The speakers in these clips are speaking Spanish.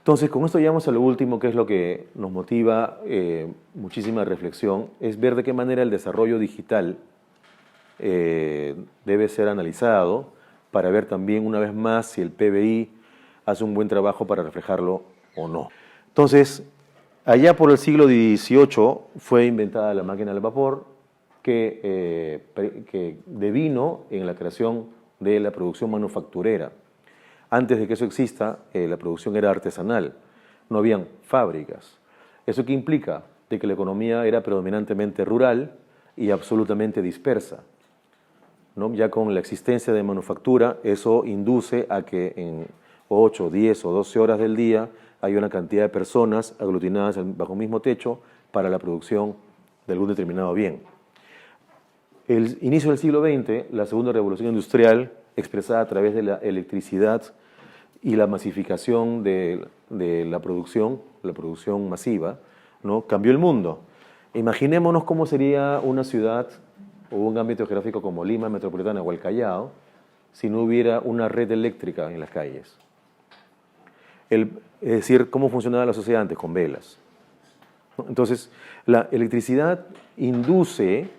Entonces, con esto llegamos a lo último, que es lo que nos motiva muchísima reflexión, es ver de qué manera el desarrollo digital debe ser analizado para ver también una vez más si el PBI hace un buen trabajo para reflejarlo o no. Entonces, allá por el siglo XVIII fue inventada la máquina del vapor que devino en la creación de la producción manufacturera. Antes de que eso exista, la producción era artesanal, no habían fábricas. ¿Eso qué implica? De que la economía era predominantemente rural y absolutamente dispersa, ¿no? Ya con la existencia de manufactura, eso induce a que en 8, 10 o 12 horas del día hay una cantidad de personas aglutinadas bajo un mismo techo para la producción de algún determinado bien. El inicio del siglo XX, la segunda revolución industrial, expresada a través de la electricidad y la masificación de la producción masiva, ¿no? Cambió el mundo. Imaginémonos cómo sería una ciudad o un ámbito geográfico como Lima Metropolitana o el Callao si no hubiera una red eléctrica en las calles. Es decir, cómo funcionaba la sociedad antes, con velas, ¿no? Entonces, la electricidad induce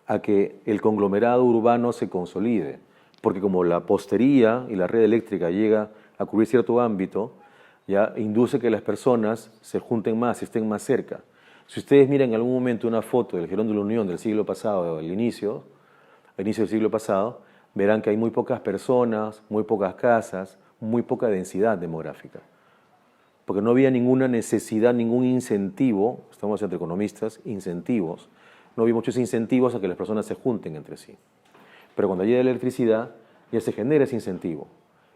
a que el conglomerado urbano se consolide, porque como la postería y la red eléctrica llega a cubrir cierto ámbito, ya induce que las personas se junten más, estén más cerca. Si ustedes miran en algún momento una foto del Jirón de la Unión del siglo pasado, al inicio del siglo pasado, verán que hay muy pocas personas, muy pocas casas, muy poca densidad demográfica. Porque no había ninguna necesidad, ningún incentivo, estamos entre economistas, incentivos, no había muchos incentivos a que las personas se junten entre sí. Pero cuando llega la electricidad, ya se genera ese incentivo.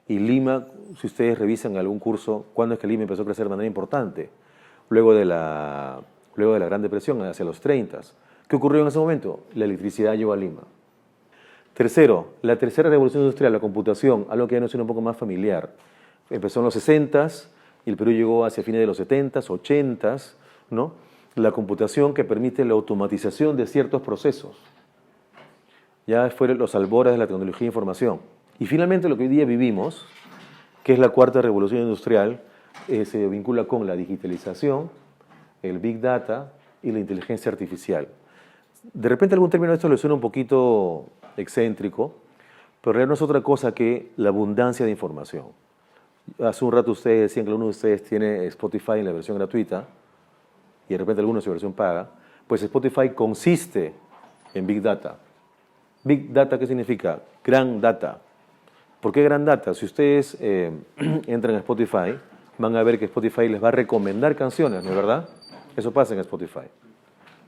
Y Lima, si ustedes revisan algún curso, ¿cuándo es que Lima empezó a crecer de manera importante? Luego de la Gran Depresión, hacia los 30. ¿Qué ocurrió en ese momento? La electricidad llegó a Lima. Tercero, la tercera revolución industrial, la computación, algo que ya nos suena un poco más familiar. Empezó en los 60s y el Perú llegó hacia fines de los 70s, 80s, ¿no? La computación que permite la automatización de ciertos procesos. Ya fueron los albores de la tecnología de información. Y finalmente lo que hoy día vivimos, que es la cuarta revolución industrial, se vincula con la digitalización, el Big Data y la inteligencia artificial. De repente algún término de esto le suena un poquito excéntrico, pero en realidad no es otra cosa que la abundancia de información. Hace un rato ustedes decían que alguno de ustedes tiene Spotify en la versión gratuita y de repente alguno en su versión paga. Pues Spotify consiste en Big Data. Big Data, ¿qué significa? Gran Data. ¿Por qué Gran Data? Si ustedes entran a Spotify, van a ver que Spotify les va a recomendar canciones, ¿no es verdad? Eso pasa en Spotify.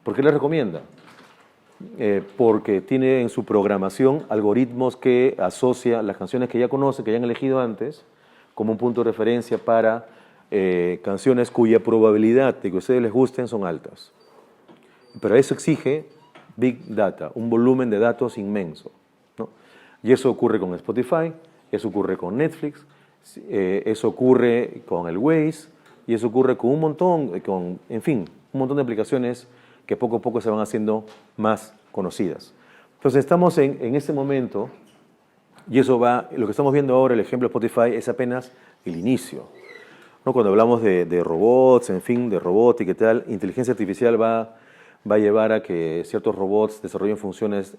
¿Por qué les recomienda? Porque tiene en su programación algoritmos que asocia las canciones que ya conocen, que ya han elegido antes, como un punto de referencia para canciones cuya probabilidad de que a ustedes les gusten son altas. Pero eso exige Big Data, un volumen de datos inmenso, ¿no? Y eso ocurre con Spotify, eso ocurre con Netflix, eso ocurre con el Waze, y eso ocurre con un montón, en fin, un montón de aplicaciones que poco a poco se van haciendo más conocidas. Entonces estamos en este momento, y eso va, lo que estamos viendo ahora, el ejemplo de Spotify, es apenas el inicio, ¿no? Cuando hablamos de robots, en fin, de robótica y tal, inteligencia artificial va a llevar a que ciertos robots desarrollen funciones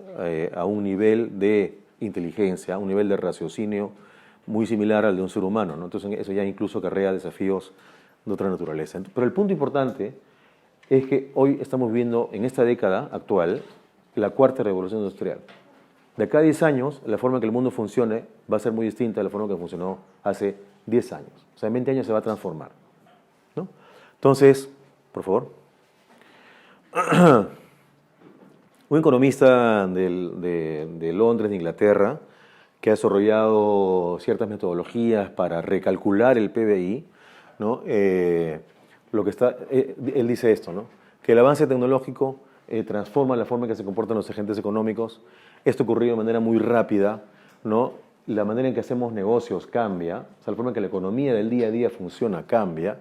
a un nivel de inteligencia, a un nivel de raciocinio muy similar al de un ser humano, ¿no? Entonces eso ya incluso acarrea desafíos de otra naturaleza. Pero el punto importante es que hoy estamos viviendo en esta década actual la cuarta revolución industrial. De acá a 10 años, la forma en que el mundo funcione va a ser muy distinta a la forma en que funcionó hace 10 años. O sea, en 20 años se va a transformar, ¿no? Entonces, por favor. Un economista de Londres, de Inglaterra, que ha desarrollado ciertas metodologías para recalcular el PBI, ¿no? Él dice esto, ¿no? Que el avance tecnológico transforma la forma en que se comportan los agentes económicos. Esto ocurrió de manera muy rápida, ¿no? La manera en que hacemos negocios cambia, o sea, la forma en que la economía del día a día funciona cambia,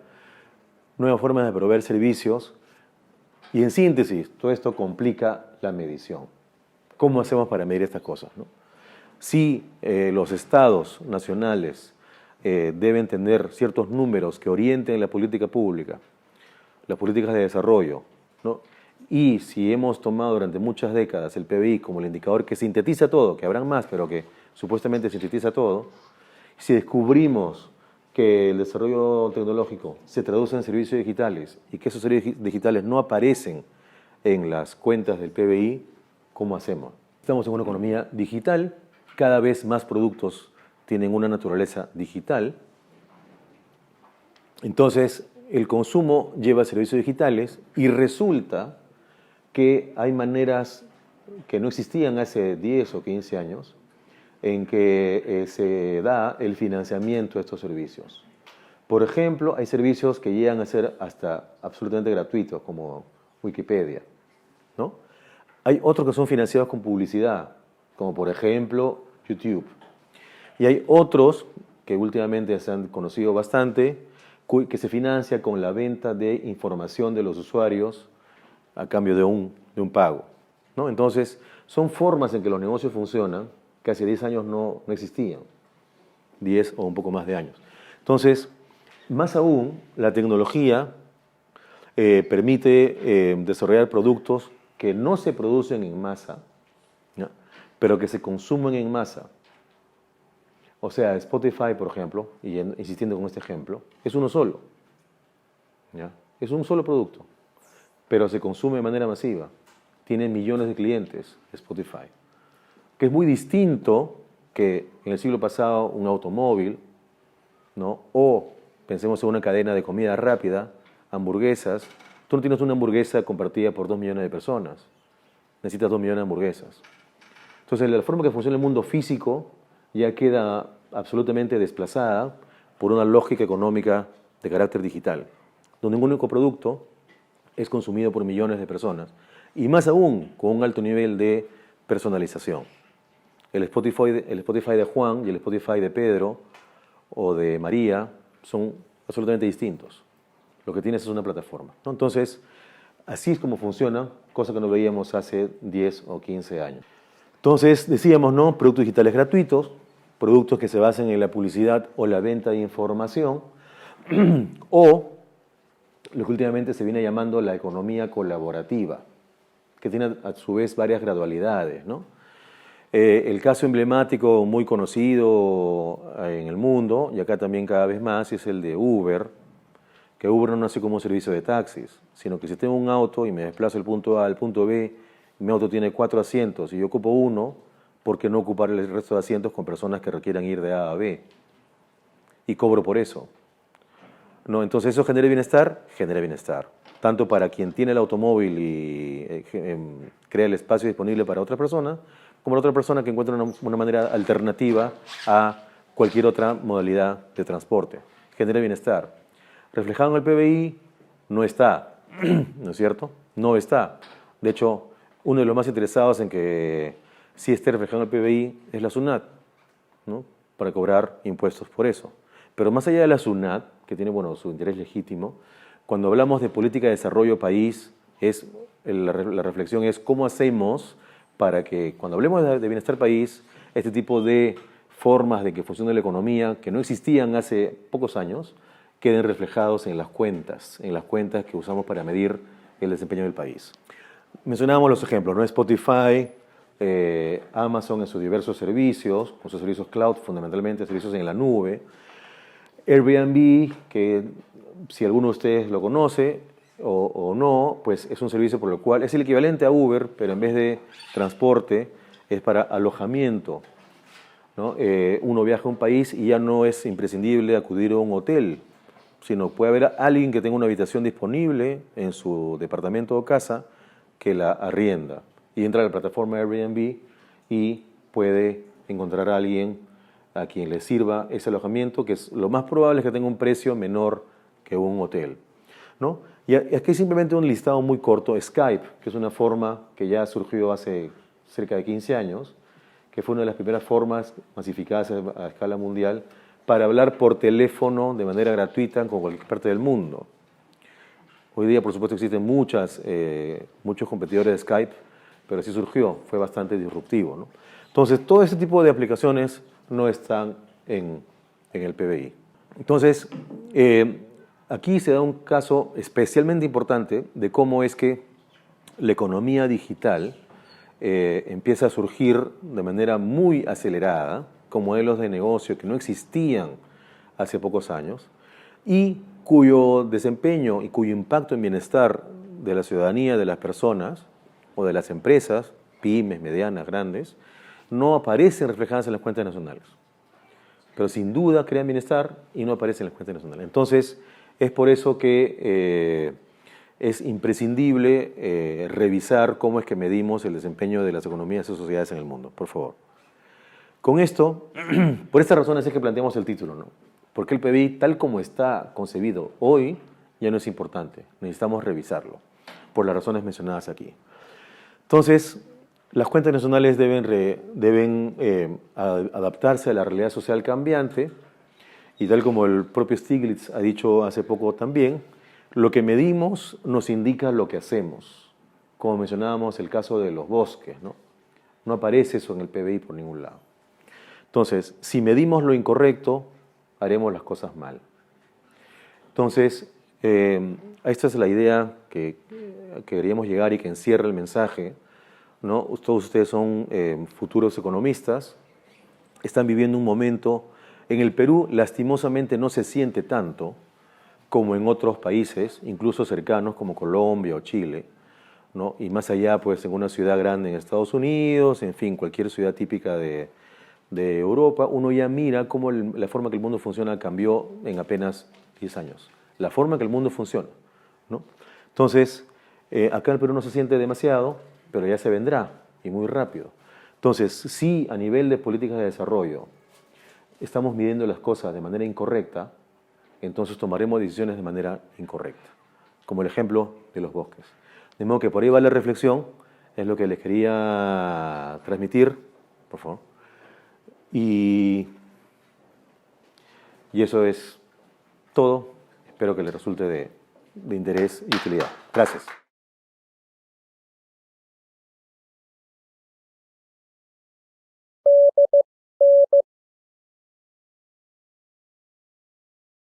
nuevas formas de proveer servicios. Y en síntesis, todo esto complica la medición. ¿Cómo hacemos para medir estas cosas, no? Si los estados nacionales deben tener ciertos números que orienten la política pública, las políticas de desarrollo, ¿no? Y si hemos tomado durante muchas décadas el PBI como el indicador que sintetiza todo, que habrán más, pero que supuestamente sintetiza todo, si descubrimos que el desarrollo tecnológico se traduce en servicios digitales y que esos servicios digitales no aparecen en las cuentas del PBI, ¿cómo hacemos? Estamos en una economía digital, cada vez más productos tienen una naturaleza digital. Entonces, el consumo lleva a servicios digitales y resulta que hay maneras que no existían hace 10 o 15 años en que se da el financiamiento de estos servicios. Por ejemplo, hay servicios que llegan a ser hasta absolutamente gratuitos, como Wikipedia, ¿no? Hay otros que son financiados con publicidad, como por ejemplo YouTube. Y hay otros que últimamente se han conocido bastante, que se financia con la venta de información de los usuarios a cambio de un pago, ¿no? Entonces, son formas en que los negocios funcionan que hace 10 años no existían, 10 o un poco más de años. Entonces, más aún, la tecnología permite desarrollar productos que no se producen en masa, ¿ya? Pero que se consumen en masa. O sea, Spotify, por ejemplo, y insistiendo con este ejemplo, es uno solo, ¿ya? Es un solo producto, pero se consume de manera masiva. Tiene millones de clientes, Spotify, que es muy distinto que en el siglo pasado un automóvil, ¿no? O pensemos en una cadena de comida rápida, hamburguesas. Tú no tienes una hamburguesa compartida por 2 millones de personas. Necesitas 2 millones de hamburguesas. Entonces, la forma que funciona el mundo físico ya queda absolutamente desplazada por una lógica económica de carácter digital, donde un único producto es consumido por millones de personas, y más aún con un alto nivel de personalización. El Spotify de Juan y el Spotify de Pedro o de María son absolutamente distintos. Lo que tienes es una plataforma, ¿no? Entonces, así es como funciona, cosa que no veíamos hace 10 o 15 años. Entonces, decíamos, ¿no? Productos digitales gratuitos, productos que se basen en la publicidad o la venta de información, o lo que últimamente se viene llamando la economía colaborativa, que tiene a su vez varias gradualidades, ¿no? El caso emblemático muy conocido en el mundo, y acá también cada vez más, es el de Uber, que Uber no nace como un servicio de taxis, sino que si tengo un auto y me desplazo del punto A al punto B, mi auto tiene 4 asientos y yo ocupo uno, ¿por qué no ocupar el resto de asientos con personas que requieran ir de A a B? Y cobro por eso, ¿no? Entonces, ¿eso genera bienestar? Genera bienestar. Tanto para quien tiene el automóvil y crea el espacio disponible para otra persona, como la otra persona que encuentra una manera alternativa a cualquier otra modalidad de transporte. Genera bienestar. Reflejado en el PBI, no está, ¿no es cierto? No está. De hecho, uno de los más interesados en que sí esté reflejado en el PBI es la SUNAT, ¿no? Para cobrar impuestos por eso. Pero más allá de la SUNAT, que tiene, bueno, su interés legítimo, cuando hablamos de política de desarrollo país, la reflexión es cómo hacemos para que cuando hablemos de bienestar país, este tipo de formas de que funcione la economía, que no existían hace pocos años, queden reflejados en las cuentas que usamos para medir el desempeño del país. Mencionábamos los ejemplos, ¿no? Spotify, Amazon en sus diversos servicios, con sus servicios cloud, fundamentalmente servicios en la nube, Airbnb, que si alguno de ustedes lo conoce o no, pues es un servicio por el cual es el equivalente a Uber, pero en vez de transporte es para alojamiento, ¿no? Uno viaja a un país y ya no es imprescindible acudir a un hotel, sino puede haber alguien que tenga una habitación disponible en su departamento o casa que la arrienda y entra a la plataforma Airbnb y puede encontrar a alguien a quien le sirva ese alojamiento, que es lo más probable es que tenga un precio menor que un hotel, ¿no? Y aquí simplemente un listado muy corto. Skype, que es una forma que ya surgió hace cerca de 15 años, que fue una de las primeras formas masificadas a escala mundial para hablar por teléfono de manera gratuita con cualquier parte del mundo. Hoy día, por supuesto, existen muchos competidores de Skype, pero así surgió, fue bastante disruptivo, ¿no? Entonces, todo ese tipo de aplicaciones no están en en el PBI. Entonces, aquí se da un caso especialmente importante de cómo es que la economía digital empieza a surgir de manera muy acelerada, con modelos de negocio que no existían hace pocos años y cuyo desempeño y cuyo impacto en bienestar de la ciudadanía, de las personas o de las empresas, pymes, medianas, grandes, no aparecen reflejadas en las cuentas nacionales. Pero sin duda crean bienestar y no aparecen en las cuentas nacionales. Entonces, es por eso que es imprescindible revisar cómo es que medimos el desempeño de las economías y sociedades en el mundo, por favor. Con esto, por estas razones es que planteamos el título, ¿no? Porque el PBI, tal como está concebido hoy, ya no es importante. Necesitamos revisarlo, por las razones mencionadas aquí. Entonces, las cuentas nacionales deben adaptarse a la realidad social cambiante y tal como el propio Stiglitz ha dicho hace poco también, lo que medimos nos indica lo que hacemos. Como mencionábamos el caso de los bosques, ¿no? No aparece eso en el PBI por ningún lado. Entonces, si medimos lo incorrecto, haremos las cosas mal. Entonces, esta es la idea que queríamos llegar y que encierra el mensaje, ¿no? Todos ustedes son futuros economistas, están viviendo un momento, en el Perú lastimosamente no se siente tanto como en otros países, incluso cercanos como Colombia o Chile, ¿no? Y más allá, pues en una ciudad grande en Estados Unidos, en fin, cualquier ciudad típica de Europa, uno ya mira cómo la forma que el mundo funciona cambió en apenas 10 años. La forma que el mundo funciona, ¿no? Entonces, acá en el Perú no se siente demasiado, pero ya se vendrá, y muy rápido. Entonces, si a nivel de políticas de desarrollo estamos midiendo las cosas de manera incorrecta, entonces tomaremos decisiones de manera incorrecta, como el ejemplo de los bosques. De modo que por ahí va la reflexión, es lo que les quería transmitir, por favor. Y eso es todo. Espero que les resulte de interés y utilidad. Gracias.